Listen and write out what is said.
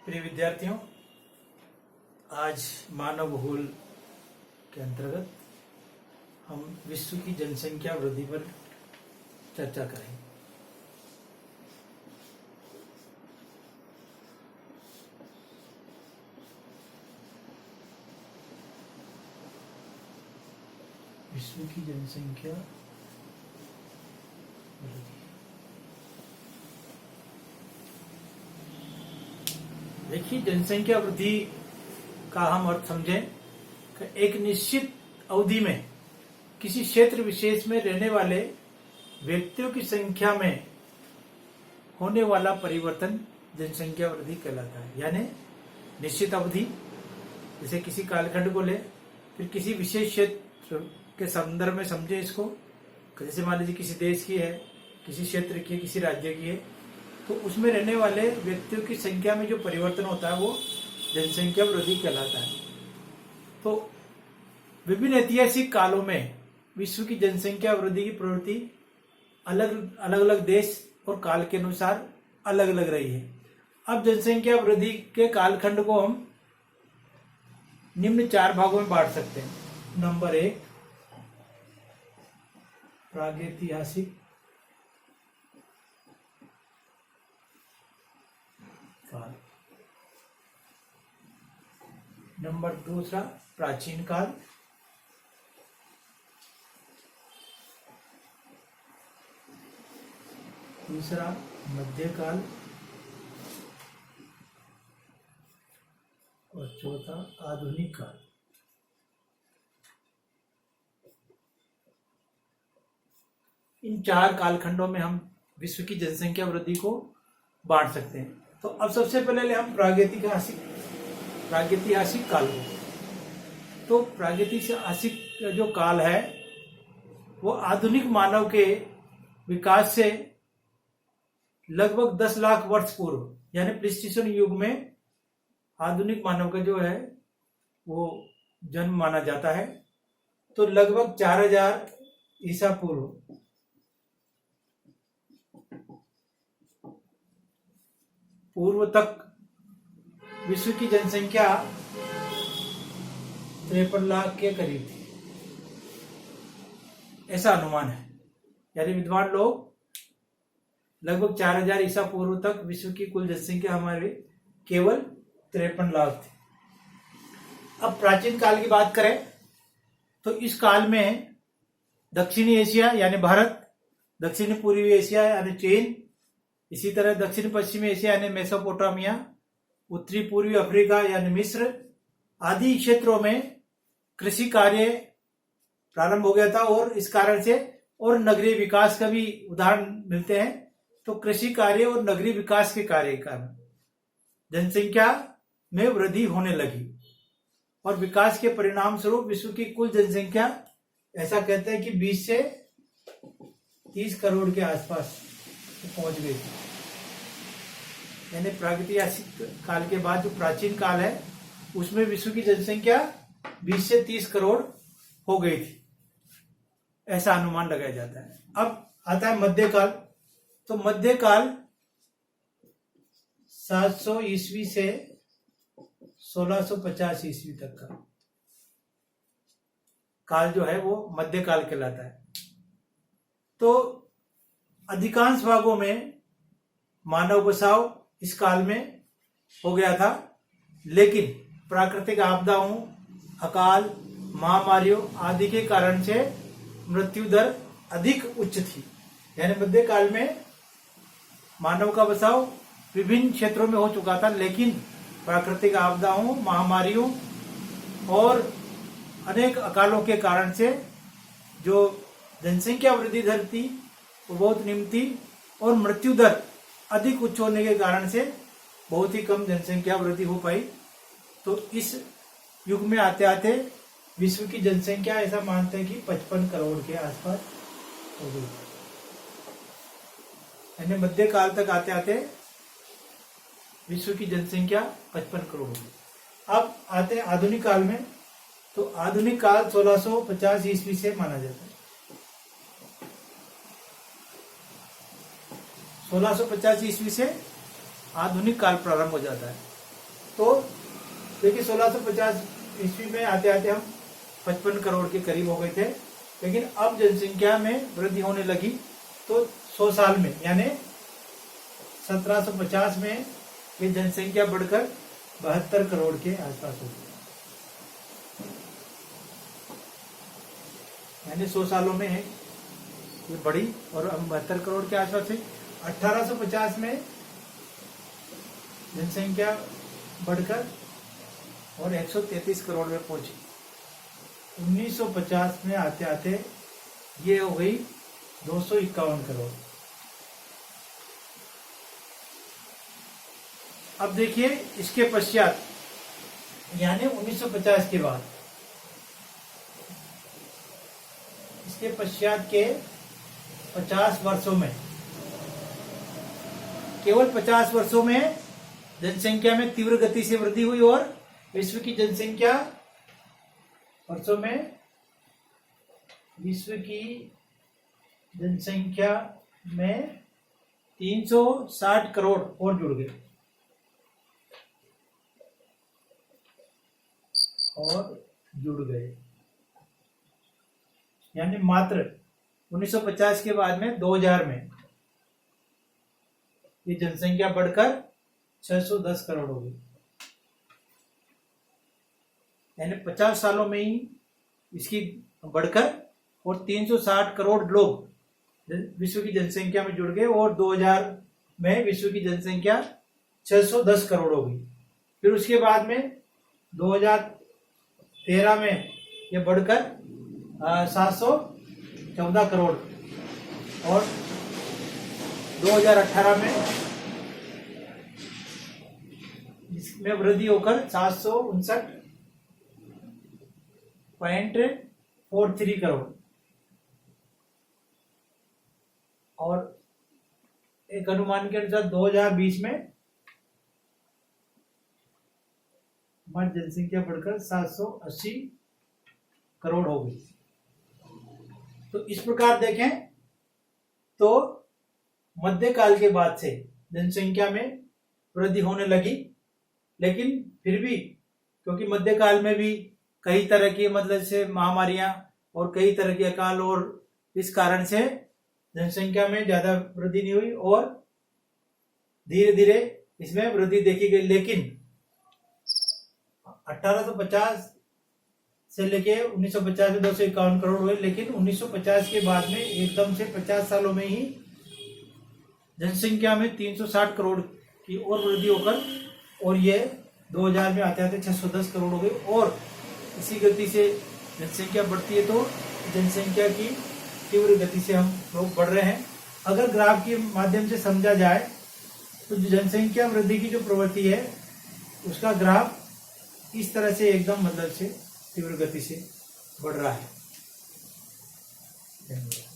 प्रिय विद्यार्थियों, आज मानव भूगोल के अंतर्गत हम विश्व की जनसंख्या वृद्धि पर चर्चा करेंगे। विश्व की जनसंख्या वृद्धि। देखिए, जनसंख्या वृद्धि का हम अर्थ समझें कि एक निश्चित अवधि में किसी क्षेत्र विशेष में रहने वाले व्यक्तियों की संख्या में होने वाला परिवर्तन जनसंख्या वृद्धि कहलाता है। यानी निश्चित अवधि, जैसे किसी कालखंड को ले, फिर किसी विशेष क्षेत्र के संदर्भ में समझे इसको। जैसे मान लीजिए किसी देश की है, किसी क्षेत्र की है, किसी राज्य की है, तो उसमें रहने वाले व्यक्तियों की संख्या में जो परिवर्तन होता है वो जनसंख्या वृद्धि कहलाता है। तो विभिन्न ऐतिहासिक कालों में विश्व की जनसंख्या वृद्धि की प्रवृत्ति अलग अलग देश और काल के अनुसार अलग अलग रही है। अब जनसंख्या वृद्धि के कालखंड को हम निम्न 4 भागों में बांट सकते हैं। नंबर 1, प्रागैतिहासिक काल। नंबर 2, प्राचीन काल। तीसरा, मध्यकाल। और चौथा, आधुनिक काल। इन 4 कालखंडों में हम विश्व की जनसंख्या वृद्धि को बांट सकते हैं। तो अब सबसे पहले हम प्रागैतिहासिक काल को। तो प्रागैतिहासिक जो काल है वो आधुनिक मानव के विकास से लगभग 10 लाख वर्ष पूर्व, यानी प्लीस्टोसीन युग में आधुनिक मानव का जो है वो जन्म माना जाता है। तो लगभग 4000 ईसा पूर्व तक विश्व की जनसंख्या 53 लाख के करीब थी, ऐसा अनुमान है। यानी विद्वान लोग लगभग 4000 ईसा पूर्व तक विश्व की कुल जनसंख्या हमारे केवल 53 लाख थी। अब प्राचीन काल की बात करें तो इस काल में दक्षिणी एशिया यानी भारत, दक्षिणी पूर्वी एशिया यानी चीन, इसी तरह दक्षिण पश्चिमी एशिया यानी मेसोपोटामिया, उत्तरी पूर्वी अफ्रीका यानी मिस्र आदि क्षेत्रों में कृषि कार्य प्रारंभ हो गया था। और इस कारण से और नगरीय विकास का भी उदाहरण मिलते हैं। तो कृषि कार्य और नगरीय विकास के कार्य के कारण जनसंख्या में वृद्धि होने लगी और विकास के परिणाम स्वरूप विश्व की कुल जनसंख्या ऐसा कहते हैं कि 20 से 30 करोड़ के आसपास पहुंच गई थी। यानी प्रागैतिहासिक काल के बाद जो प्राचीन काल है उसमें विश्व की जनसंख्या 20 से 30 करोड़ हो गई थी, ऐसा अनुमान लगाया जाता है। अब आता है मध्यकाल। तो मध्यकाल 700 ईस्वी से 1650 ईस्वी तक का काल जो है वो मध्यकाल कहलाता है। तो अधिकांश भागों में मानव बसाव इस काल में हो गया था, लेकिन प्राकृतिक आपदाओं, अकाल, महामारियों आदि के कारण से मृत्यु दर अधिक उच्च थी। यानी मध्यकाल में मानव का बसाव विभिन्न क्षेत्रों में हो चुका था, लेकिन प्राकृतिक आपदाओं, महामारियों और अनेक अकालों के कारण से जो जनसंख्या वृद्धि दर थी वो बहुत निम्न थी और मृत्यु दर अधिक उच्च होने के कारण से बहुत ही कम जनसंख्या वृद्धि हो पाई। तो इस युग में आते आते विश्व की जनसंख्या ऐसा मानते हैं कि 55 करोड़ के आसपास हो गई। यानी मध्यकाल तक आते आते विश्व की जनसंख्या 55 करोड़ हो गई। अब आते हैं आधुनिक काल में। तो आधुनिक काल 1650 ईस्वी से माना जाता है। 1650 ईस्वी से आधुनिक काल प्रारंभ हो जाता है। तो देखिए 1650 ईस्वी में आते आते हम 55 करोड़ के करीब हो गए थे, लेकिन अब जनसंख्या में वृद्धि होने लगी तो 100 साल में यानी 1750 में ये जनसंख्या बढ़कर 72 करोड़ के आसपास हो गई, यानी 100 सालों में ये बढ़ी और अब 72 करोड़ के आसपास है। 1850 में जनसंख्या बढ़कर और 133 करोड़ में पहुंची। 1950 में आते आते ये हो गई 251 करोड़। अब देखिए इसके पश्चात यानी 1950 के बाद, इसके पश्चात के 50 वर्षों में, केवल 50 वर्षों में जनसंख्या में तीव्र गति से वृद्धि हुई और विश्व की जनसंख्या वर्षों में विश्व की जनसंख्या में 360 करोड़ और जुड़ गए यानी मात्र 1950 के बाद में 2000 में ये जनसंख्या बढ़कर 610 करोड़ हो गई, यानी 50 सालों में ही इसकी बढ़कर और 360 करोड़ लोग विश्व की जनसंख्या में जुड़ गए और 2000 में विश्व की जनसंख्या 610 करोड़ हो गई। फिर उसके बाद में 2013 में ये बढ़कर 714 करोड़ और 2018 में इसमें वृद्धि होकर 759.43 करोड़ और एक अनुमान के अनुसार 2020 में हमारी जनसंख्या बढ़कर 780 करोड़ हो गई। तो इस प्रकार देखें तो मध्यकाल के बाद से जनसंख्या में वृद्धि होने लगी, लेकिन फिर भी क्योंकि मध्यकाल में भी कई तरह की मतलब से महामारियां और कई तरह के अकाल और इस कारण से जनसंख्या में ज्यादा वृद्धि नहीं हुई और धीरे धीरे इसमें वृद्धि देखी गई। लेकिन 1850 से लेके 1950 में 251 करोड़ हुए, लेकिन 1950 के बाद में एकदम से 50 सालों में ही जनसंख्या में 360 करोड़ की और वृद्धि होकर और ये 2000 में आते आते 610 करोड़ हो गए। और इसी गति से जनसंख्या बढ़ती है तो जनसंख्या की तीव्र गति से हम लोग बढ़ रहे हैं। अगर ग्राफ के माध्यम से समझा जाए तो जनसंख्या वृद्धि की जो प्रवृत्ति है उसका ग्राफ इस तरह से एकदम मतलब से तीव्र गति से बढ़ रहा है। धन्यवाद।